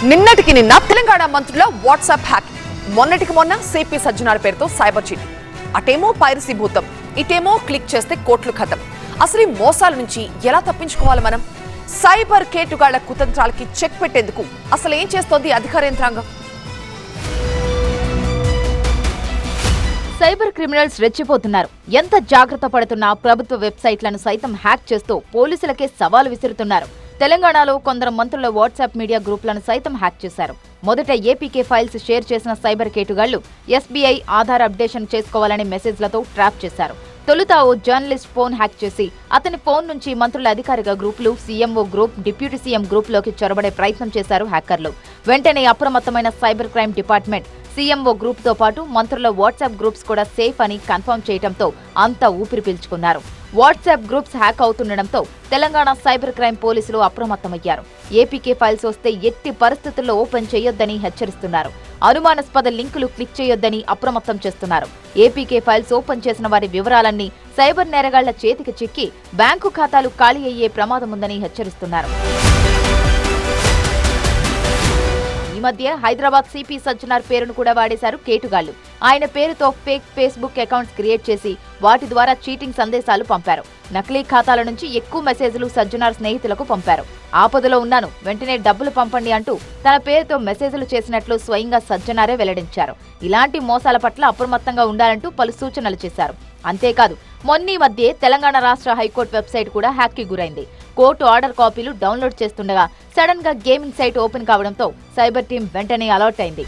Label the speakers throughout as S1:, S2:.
S1: నిన్నటికి నిన్న తెలంగాణ మంత్రుల వాట్సాప్ హ్యాక్, మొన్నటికి మొన్న సిపి సజ్జనార్ పేరుతో సైబర్ చీటింగ్. అటేమో పైరసీ భూతం, ఇటేమో క్లిక్ చేస్తే కోట్లు ఖతం. అసలు ఈ మోసాల నుంచి ఎలా తప్పించుకోవాలి మనం? సైబర్ కేటుగాళ్ల కుతంత్రాలకి చెక్ పెట్టేందుకు అసలు ఏం చేస్తోంది అధికార యంత్రాంగం?
S2: సైబర్ క్రిమినల్స్ రెచ్చిపోతున్నారు. ఎంత జాగ్రత్త పడుతున్నా ప్రభుత్వ వెబ్సైట్లను సైతం హ్యాక్ చేస్తూ పోలీసులకే సవాలు విసురుతున్నారు. తెలంగాణలో కొందరు మంత్రుల వాట్సాప్ మీడియా గ్రూపులను సైతం హ్యాక్ చేశారు. మొదట ఏపీకే ఫైల్స్ షేర్ చేసిన సైబర్ కేటుగాళ్లు ఎస్బీఐ ఆధార్ అప్డేషన్ చేసుకోవాలనే మెసేజ్లతో ట్రాప్ చేశారు. తొలుత ఓ జర్నలిస్ట్ ఫోన్ హ్యాక్ చేసి అతని ఫోన్ నుంచి మంత్రుల అధికారిక గ్రూపులు, సీఎంఓ గ్రూప్, డిప్యూటీ సీఎం గ్రూప్లోకి చొరబడే ప్రయత్నం చేశారు హ్యాకర్లు. వెంటనే అప్రమత్తమైన cyber crime department CMO group తో పాటు మంత్రుల వాట్సాప్ గ్రూప్స్ కూడా సేఫ్ అని కన్ఫర్మ్ చేయడంతో అంతా ఊపిరి పీల్చుకున్నారు. వాట్సాప్ గ్రూప్స్ హ్యాక్ అవుతుండటంతో తెలంగాణ సైబర్ క్రైమ్ పోలీసులు అప్రమత్తమయ్యారు. ఏపీకే ఫైల్స్ వస్తే ఎట్టి పరిస్థితుల్లో ఓపెన్ చేయొద్దని హెచ్చరిస్తున్నారు. అనుమానాస్పద లింకులు క్లిక్ చేయొద్దని అప్రమత్తం చేస్తున్నారు. ఏపీకే ఫైల్స్ ఓపెన్ చేసిన వారి వివరాలన్నీ సైబర్ నేరగాళ్ల చేతికి చిక్కి బ్యాంకు ఖాతాలు ఖాళీ అయ్యే ప్రమాదం ఉందని హెచ్చరిస్తున్నారు. ఈ మధ్య హైదరాబాద్ సిపి సజ్జనార్ పేరును కూడా వాడేశారు కేటుగాళ్లు. ఆయన పేరుతో ఫేక్ ఫేస్బుక్ అకౌంట్స్ క్రియేట్ చేసి వాటి ద్వారా చీటింగ్ సందేశాలు పంపారు. నకిలీ ఖాతాల నుంచి ఎక్కువ మెసేజ్లు సజ్జనార్ స్నేహితులకు పంపారు. ఆపదలో ఉన్నాను, వెంటనే డబ్బులు పంపండి అంటూ తన పేరుతో మెసేజ్లు చేసినట్లు స్వయంగా సజ్జనారే వెల్లడించారు. ఇలాంటి మోసాల పట్ల అప్రమత్తంగా ఉండాలంటూ పలు సూచనలు చేశారు. అంతేకాదు, మొన్నీ మధ్య తెలంగాణ రాష్ట్ర హైకోర్టు వెబ్సైట్ కూడా హ్యాక్ కి గురైంది. కోర్టు ఆర్డర్ కాపీలు డౌన్లోడ్ చేస్తుండగా సడన్ గా గేమింగ్ సైట్ ఓపెన్ కావడంతో సైబర్ టీం వెంటనే అలర్ట్ అయింది.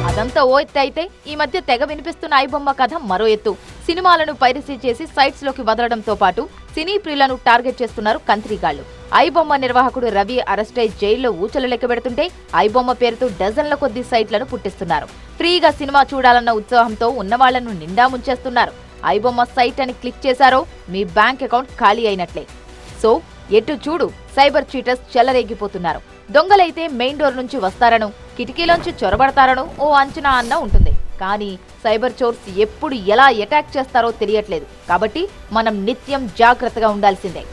S2: అదంతా ఓ ఎత్తు అయితే, ఈ మధ్య తెగ వినిపిస్తున్న ఐబొమ్మ కథ మరో ఎత్తు. సినిమాలను పైరసీ చేసి సైట్స్ లోకి వదలడంతో పాటు సినీ ప్రియులను టార్గెట్ చేస్తున్నారు కంత్రిగాళ్లు. ఐబొమ్మ నిర్వాహకుడు రవి అరెస్టై జైల్లో ఊచలు లెక్క పెడుతుంటే ఐబొమ్మ పేరుతో డజన్ల కొద్ది సైట్లను పుట్టిస్తున్నారు. ఫ్రీగా సినిమా చూడాలన్న ఉత్సాహంతో ఉన్నవాళ్లను నిండా ముంచేస్తున్నారు. ఐబొమ్మ సైట్ అని క్లిక్ చేశారో మీ బ్యాంక్ అకౌంట్ ఖాళీ అయినట్లే. సో ఎటు చూడు సైబర్ చీటర్స్ చెలరేగిపోతున్నారు. దొంగలైతే మెయిన్ డోర్ నుంచి వస్తారనో, కిటికీలోంచి చొరబడతారనో ఓ అంచనా అన్న ఉంటుంది. కానీ సైబర్ చోర్స్ ఎప్పుడు ఎలా అటాక్ చేస్తారో తెలియట్లేదు. కాబట్టి మనం నిత్యం జాగ్రత్తగా ఉండాల్సిందే.